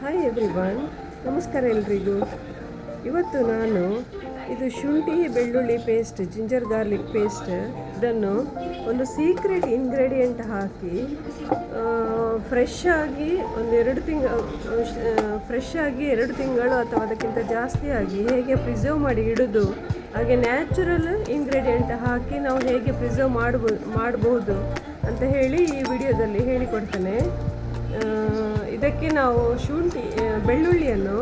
Hi everyone, ನಮಸ್ಕಾರ ಎಲ್ರಿಗೂ. ಇವತ್ತು ನಾನು ಇದು ಶುಂಠಿ ಬೆಳ್ಳುಳ್ಳಿ ಪೇಸ್ಟ್, ಜಿಂಜರ್ ಗಾರ್ಲಿಕ್ ಪೇಸ್ಟ್, ಇದನ್ನು ಒಂದು ಸೀಕ್ರೆಟ್ ಇಂಗ್ರೀಡಿಯೆಂಟ್ ಹಾಕಿ ಫ್ರೆಶ್ ಆಗಿ ಎರಡು ತಿಂಗಳು ಅಥವಾ ಅದಕ್ಕಿಂತ ಜಾಸ್ತಿ ಆಗಿ ಹೇಗೆ ಪ್ರಿಸರ್ವ್ ಮಾಡಿ ಇಡೋದು, ಹಾಗೆ ನ್ಯಾಚುರಲ್ ಇಂಗ್ರೀಡಿಯೆಂಟ್ ಹಾಕಿ ನಾವು ಹೇಗೆ ಪ್ರಿಸರ್ವ್ ಮಾಡಬಹುದು ಅಂತ ಹೇಳಿ ಈ ವಿಡಿಯೋದಲ್ಲಿ ಹೇಳಿಕೊಡ್ತೇನೆ. ಇದಕ್ಕೆ ನಾವು ಬೆಳ್ಳುಳ್ಳಿಯನ್ನು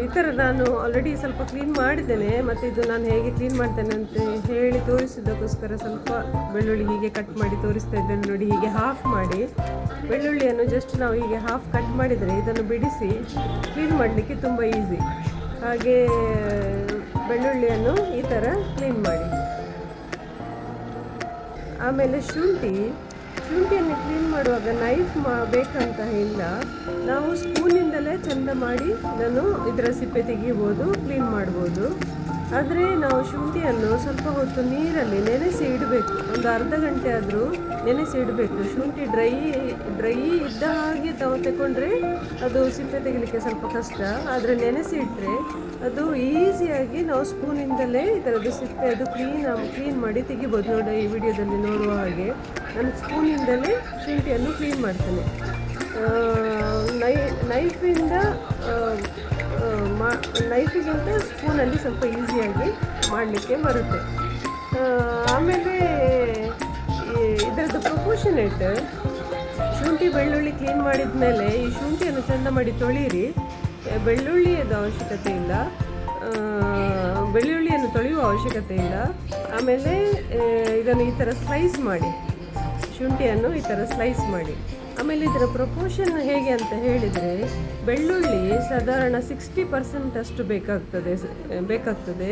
ಈ ಥರ ನಾನು ಆಲ್ರೆಡಿ ಸ್ವಲ್ಪ ಕ್ಲೀನ್ ಮಾಡಿದ್ದೇನೆ, ಮತ್ತು ಇದು ನಾನು ಹೇಗೆ ಕ್ಲೀನ್ ಮಾಡ್ತೇನೆ ಅಂತ ಹೇಳಿ ತೋರಿಸಿದ್ದಕ್ಕೋಸ್ಕರ ಸ್ವಲ್ಪ ಬೆಳ್ಳುಳ್ಳಿ ಹೀಗೆ ಕಟ್ ಮಾಡಿ ತೋರಿಸ್ತಾ ಇದ್ದೇನೆ. ನೋಡಿ, ಹೀಗೆ ಹಾಫ್ ಮಾಡಿ ಬೆಳ್ಳುಳ್ಳಿಯನ್ನು ಜಸ್ಟ್ ನಾವು ಹೀಗೆ ಹಾಫ್ ಕಟ್ ಮಾಡಿದರೆ ಇದನ್ನು ಬಿಡಿಸಿ ಕ್ಲೀನ್ ಮಾಡಲಿಕ್ಕೆ ತುಂಬ ಈಸಿ. ಹಾಗೆ ಬೆಳ್ಳುಳ್ಳಿಯನ್ನು ಈ ಥರ ಕ್ಲೀನ್ ಮಾಡಿ. ಆಮೇಲೆ ಶುಂಠಿಯನ್ನು ಕ್ಲೀನ್ ಮಾಡುವಾಗ ನೈಫ್ ಬೇಕಂತ ಇಲ್ಲ, ನಾವು ಸ್ಪೂನಿಂದಲೇ ಚೆಂದ ಮಾಡಿ ಇದರ ಸಿಪ್ಪೆ ತೆಗಿಬೋದು, ಕ್ಲೀನ್ ಮಾಡ್ಬೋದು. ಆದರೆ ನಾವು ಶುಂಠಿಯನ್ನು ಸ್ವಲ್ಪ ಹೊತ್ತು ನೀರಲ್ಲಿ ನೆನೆಸಿ ಇಡಬೇಕು, ಒಂದು ಅರ್ಧ ಗಂಟೆ ಆದರೂ ನೆನೆಸಿ ಇಡಬೇಕು. ಶುಂಠಿ ಡ್ರೈ ಇದ್ದ ಹಾಗೆ ತಗೊಂಡ್ರೆ ಅದು ಸಿಪ್ಪೆ ತೆಗಿಲಿಕ್ಕೆ ಸ್ವಲ್ಪ ಕಷ್ಟ, ಆದರೆ ನೆನೆಸಿ ಇಟ್ಟರೆ ಅದು ಈಸಿಯಾಗಿ ನಾವು ಸ್ಪೂನಿಂದಲೇ ಇದರದ್ದು ಸಿಪ್ಪೆ ಅದು ಕ್ಲೀನ್ ಮಾಡಿ ತೆಗಿಬೋದು. ನೋಡಿ, ಈ ವಿಡಿಯೋದಲ್ಲಿ ನೋಡುವ ಹಾಗೆ ನಾನು ಸ್ಪೂನಿಂದಲೇ ಶುಂಠಿಯನ್ನು ಕ್ಲೀನ್ ಮಾಡ್ತೇನೆ. ನೈಫಿಗಿಂತ ಸ್ಪೂನಲ್ಲಿ ಸ್ವಲ್ಪ ಈಸಿಯಾಗಿ ಮಾಡಲಿಕ್ಕೆ ಬರುತ್ತೆ. ಆಮೇಲೆ ಇದರದ್ದು ಪ್ರೊಪೋರ್ಷನೇಟ್, ಶುಂಠಿ ಬೆಳ್ಳುಳ್ಳಿ ಕ್ಲೀನ್ ಮಾಡಿದ ಮೇಲೆ ಈ ಶುಂಠಿಯನ್ನು ಚೆಂದ ಮಾಡಿ ತೊಳೀರಿ. ಬೆಳ್ಳುಳ್ಳಿಯದು ಅವಶ್ಯಕತೆ ಇಲ್ಲ, ಬೆಳ್ಳುಳ್ಳಿಯನ್ನು ತೊಳೆಯುವ ಅವಶ್ಯಕತೆ ಇಲ್ಲ. ಆಮೇಲೆ ಇದನ್ನು ಈ ಥರ ಸ್ಲೈಸ್ ಮಾಡಿ, ಶುಂಠಿಯನ್ನು ಈ ಥರ ಸ್ಲೈಸ್ ಮಾಡಿ. ಆಮೇಲೆ ಇದರ ಪ್ರಪೋರ್ಷನ್ ಹೇಗೆ ಅಂತ ಹೇಳಿದರೆ, ಬೆಳ್ಳುಳ್ಳಿ ಸಾಧಾರಣ 60% ಅಷ್ಟು ಬೇಕಾಗ್ತದೆ.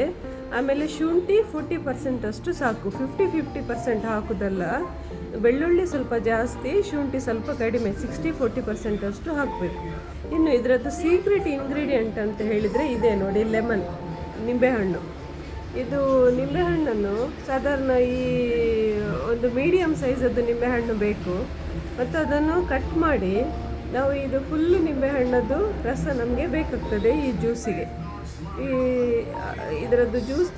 ಆಮೇಲೆ ಶುಂಠಿ 40% ಅಷ್ಟು ಸಾಕು. 50% ಹಾಕೋದಲ್ಲ, ಬೆಳ್ಳುಳ್ಳಿ ಸ್ವಲ್ಪ ಜಾಸ್ತಿ, ಶುಂಠಿ ಸ್ವಲ್ಪ ಕಡಿಮೆ, 60-40% ಅಷ್ಟು ಹಾಕಬೇಕು. ಇನ್ನು ಇದರದ್ದು ಸೀಕ್ರೆಟ್ ಇಂಗ್ರೀಡಿಯೆಂಟ್ ಅಂತ ಹೇಳಿದರೆ ಇದೆ ನೋಡಿ, ಲೆಮನ್, ನಿಂಬೆಹಣ್ಣು. ಇದು ನಿಂಬೆಹಣ್ಣನ್ನು ಸಾಧಾರಣ ಈ ಒಂದು ಮೀಡಿಯಮ್ ಸೈಜದ್ದು ನಿಂಬೆಹಣ್ಣು ಬೇಕು, ಮತ್ತು ಅದನ್ನು ಕಟ್ ಮಾಡಿ ನಾವು ಇದು ಫುಲ್ಲು ನಿಂಬೆಹಣ್ಣದ್ದು ರಸ ನಮಗೆ ಬೇಕಾಗ್ತದೆ ಈ ಜ್ಯೂಸಿಗೆ. ಇದರದ್ದು ಜ್ಯೂಸ್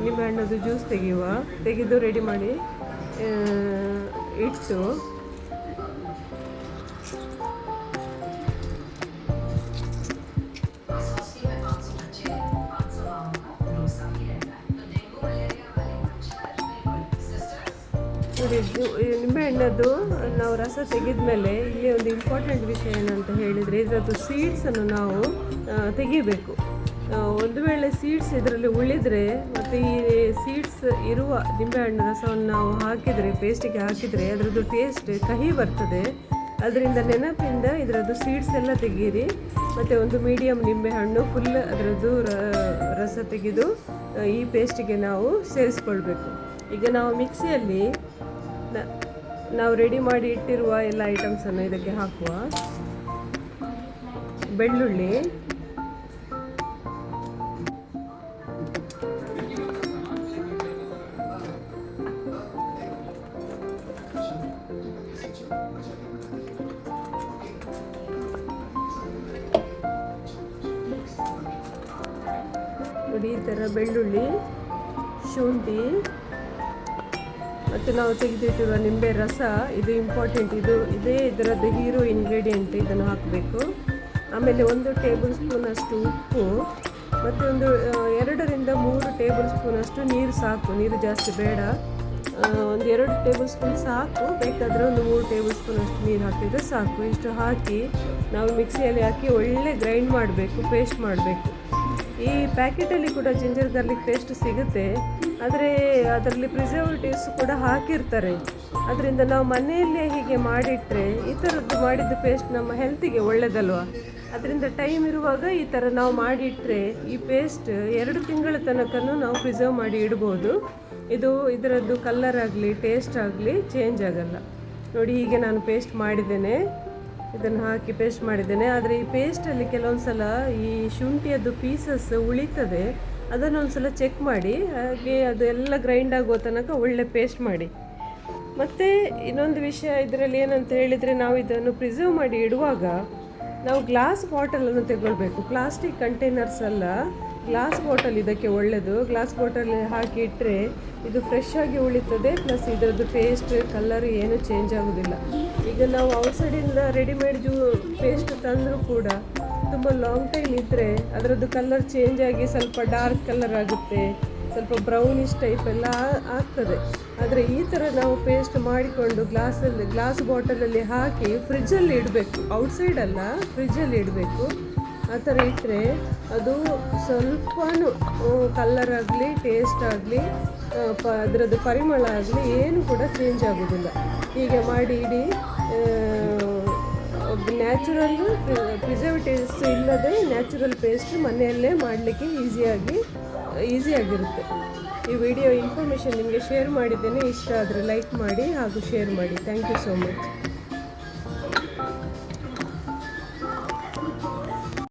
ನಿಂಬೆಹಣ್ಣದ್ದು ಜ್ಯೂಸ್ ತೆಗೆದು ರೆಡಿ ಮಾಡಿ ಇಟ್ಟು ನಿಂಬೆಹಣ್ಣದ್ದು ನಾವು ರಸ ತೆಗೆದ ಮೇಲೆ ಇಲ್ಲಿ ಒಂದು ಇಂಪಾರ್ಟೆಂಟ್ ವಿಷಯ ಏನಂತ ಹೇಳಿದರೆ, ಇದರದ್ದು ಸೀಡ್ಸನ್ನು ನಾವು ತೆಗಿಬೇಕು. ಒಂದು ವೇಳೆ ಸೀಡ್ಸ್ ಇದರಲ್ಲಿ ಉಳಿದರೆ ಮತ್ತು ಈ ಸೀಡ್ಸ್ ಇರುವ ನಿಂಬೆಹಣ್ಣು ರಸವನ್ನು ನಾವು ಪೇಸ್ಟಿಗೆ ಹಾಕಿದರೆ ಅದರದ್ದು ಟೇಸ್ಟ್ ಕಹಿ ಬರ್ತದೆ. ಅದರಿಂದ ನೆನಪಿಂದ ಇದರದ್ದು ಸೀಡ್ಸ್ ಎಲ್ಲ ತೆಗೀರಿ, ಮತ್ತು ಒಂದು ಮೀಡಿಯಮ್ ನಿಂಬೆಹಣ್ಣು ಫುಲ್ ಅದರದ್ದು ರಸ ತೆಗೆದು ಈ ಪೇಸ್ಟಿಗೆ ನಾವು ಸೇರಿಸ್ಕೊಳ್ಬೇಕು. ಈಗ ನಾವು ಮಿಕ್ಸಿಯಲ್ಲಿ ನಾವು ರೆಡಿ ಮಾಡಿ ಇಟ್ಟಿರುವ ಎಲ್ಲ ಐಟಮ್ಸನ್ನು ಇದಕ್ಕೆ ಹಾಕುವ. ಬೆಳ್ಳುಳ್ಳಿ, ನೋಡಿ ಈ ಥರ ಬೆಳ್ಳುಳ್ಳಿ, ಶುಂಠಿ ಮತ್ತು ನಾವು ತೆಗೆದಿಟ್ಟಿರುವ ನಿಂಬೆ ರಸ, ಇದು ಇಂಪಾರ್ಟೆಂಟ್, ಇದೇ ಇದರದ್ದು ಹೀರೋ ಇಂಗ್ರೀಡಿಯೆಂಟ್. ಇದನ್ನು ಹಾಕಬೇಕು. ಆಮೇಲೆ 1 ಟೇಬಲ್ ಸ್ಪೂನ್ ಅಷ್ಟು ಉಪ್ಪು, ಮತ್ತು ಒಂದು 2-3 ಟೇಬಲ್ ಸ್ಪೂನ್ ಅಷ್ಟು ನೀರು ಸಾಕು, ನೀರು ಜಾಸ್ತಿ ಬೇಡ. ಒಂದು 2 ಟೇಬಲ್ ಸ್ಪೂನ್ ಸಾಕು, ಬೇಕಾದರೆ ಒಂದು 3 ಟೇಬಲ್ ಸ್ಪೂನ್ ಅಷ್ಟು ನೀರು ಹಾಕಿದರೆ ಸಾಕು. ಇಷ್ಟು ಹಾಕಿ ನಾವು ಮಿಕ್ಸಿಯಲ್ಲಿ ಹಾಕಿ ಒಳ್ಳೆ ಗ್ರೈಂಡ್ ಮಾಡಬೇಕು, ಪೇಸ್ಟ್ ಮಾಡಬೇಕು. ಈ ಪ್ಯಾಕೆಟಲ್ಲಿ ಕೂಡ ಜಿಂಜರ್ ಗಾರ್ಲಿಕ್ ಪೇಸ್ಟ್ ಸಿಗುತ್ತೆ, ಆದರೆ ಅದರಲ್ಲಿ ಪ್ರಿಸರ್ವೇಟಿವ್ಸ್ ಕೂಡ ಹಾಕಿರ್ತಾರೆ. ಅದರಿಂದ ನಾವು ಮನೆಯಲ್ಲೇ ಹೀಗೆ ಮಾಡಿಟ್ರೆ ಈ ಥರದ್ದು ಮಾಡಿದ ಪೇಸ್ಟ್ ನಮ್ಮ ಹೆಲ್ತಿಗೆ ಒಳ್ಳೆಯದಲ್ವ. ಅದರಿಂದ ಟೈಮ್ ಇರುವಾಗ ಈ ಥರ ನಾವು ಮಾಡಿಟ್ರೆ ಈ ಪೇಸ್ಟ್ 2 ತಿಂಗಳ ತನಕ ನಾವು ಪ್ರಿಸರ್ವ್ ಮಾಡಿ ಇಡ್ಬೋದು. ಇದರದ್ದು ಕಲರ್ ಆಗಲಿ ಟೇಸ್ಟ್ ಆಗಲಿ ಚೇಂಜ್ ಆಗಲ್ಲ. ನೋಡಿ, ಹೀಗೆ ನಾನು ಪೇಸ್ಟ್ ಮಾಡಿದ್ದೇನೆ, ಇದನ್ನು ಹಾಕಿ ಪೇಸ್ಟ್ ಮಾಡಿದ್ದೇನೆ. ಆದರೆ ಈ ಪೇಸ್ಟಲ್ಲಿ ಕೆಲವೊಂದು ಸಲ ಈ ಶುಂಠಿಯದ್ದು ಪೀಸಸ್ ಉಳಿತದೆ, ಅದನ್ನೊಂದು ಸಲ ಚೆಕ್ ಮಾಡಿ. ಹಾಗೆ ಅದು ಎಲ್ಲ ಗ್ರೈಂಡ್ ಆಗೋ ತನಕ ಒಳ್ಳೆ ಪೇಸ್ಟ್ ಮಾಡಿ. ಮತ್ತು ಇನ್ನೊಂದು ವಿಷಯ ಇದರಲ್ಲಿ ಏನಂತ ಹೇಳಿದರೆ, ನಾವು ಇದನ್ನು ಪ್ರಿಸರ್ವ್ ಮಾಡಿ ಇಡುವಾಗ ನಾವು ಗ್ಲಾಸ್ ಬಾಟಲನ್ನು ತಗೊಳ್ಬೇಕು, ಪ್ಲಾಸ್ಟಿಕ್ ಕಂಟೈನರ್ಸ್ ಅಲ್ಲ, ಗ್ಲಾಸ್ ಬಾಟಲ್ ಇದಕ್ಕೆ ಒಳ್ಳೆಯದು. ಗ್ಲಾಸ್ ಬಾಟಲ್ ಹಾಕಿ ಇಟ್ಟರೆ ಇದು ಫ್ರೆಶ್ ಆಗಿ ಉಳಿತದೆ, ಪ್ಲಸ್ ಇದರದ್ದು ಟೇಸ್ಟ್ ಕಲರ್ ಏನು ಚೇಂಜ್ ಆಗೋದಿಲ್ಲ. ಈಗ ನಾವು ಔಟ್ಸೈಡಿಂದ ರೆಡಿಮೇಡ್ ಪೇಸ್ಟ್ ತಂದರೂ ಕೂಡ ತುಂಬ ಲಾಂಗ್ ಟೈಮ್ ಇದ್ದರೆ ಅದರದ್ದು ಕಲರ್ ಚೇಂಜ್ ಆಗಿ ಸ್ವಲ್ಪ ಡಾರ್ಕ್ ಕಲರ್ ಆಗುತ್ತೆ, ಸ್ವಲ್ಪ ಬ್ರೌನಿಶ್ ಟೈಪ್ ಎಲ್ಲ ಆಗ್ತದೆ. ಆದರೆ ಈ ಥರ ನಾವು ಪೇಸ್ಟ್ ಮಾಡಿಕೊಂಡು ಗ್ಲಾಸ್ ಬಾಟಲಲ್ಲಿ ಹಾಕಿ ಫ್ರಿಜ್ಜಲ್ಲಿ ಇಡಬೇಕು, ಔಟ್ಸೈಡ್ ಅಲ್ಲ, ಫ್ರಿಜ್ಜಲ್ಲಿ ಇಡಬೇಕು. ಆ ಥರ ಇಟ್ಟರೆ ಅದು ಸ್ವಲ್ಪನೂ ಕಲರ್ ಆಗಲಿ, ಟೇಸ್ಟ್ ಆಗಲಿ, ಅದರದ್ದು ಪರಿಮಳ ಆಗಲಿ ಏನು ಕೂಡ ಚೇಂಜ್ ಆಗೋದಿಲ್ಲ. ಹೀಗೆ ಮಾಡಿ ಇಡಿ. ನ್ಯಾಚುರಲ್ಲು ಪ್ರಿಸರ್ವೇಟಿವ್ಸ್ ಇಲ್ಲದೆ ನ್ಯಾಚುರಲ್ ಪೇಸ್ಟ್ ಮನೆಯಲ್ಲೇ ಮಾಡಲಿಕ್ಕೆ ಈಸಿಯಾಗಿರುತ್ತೆ. ಈ ವಿಡಿಯೋ ಇನ್ಫಾರ್ಮೇಷನ್ ನಿಮಗೆ ಶೇರ್ ಮಾಡಿದ್ದೇನೆ. ಇಷ್ಟ ಆದರೆ ಲೈಕ್ ಮಾಡಿ ಹಾಗೂ ಶೇರ್ ಮಾಡಿ. Thank you so much.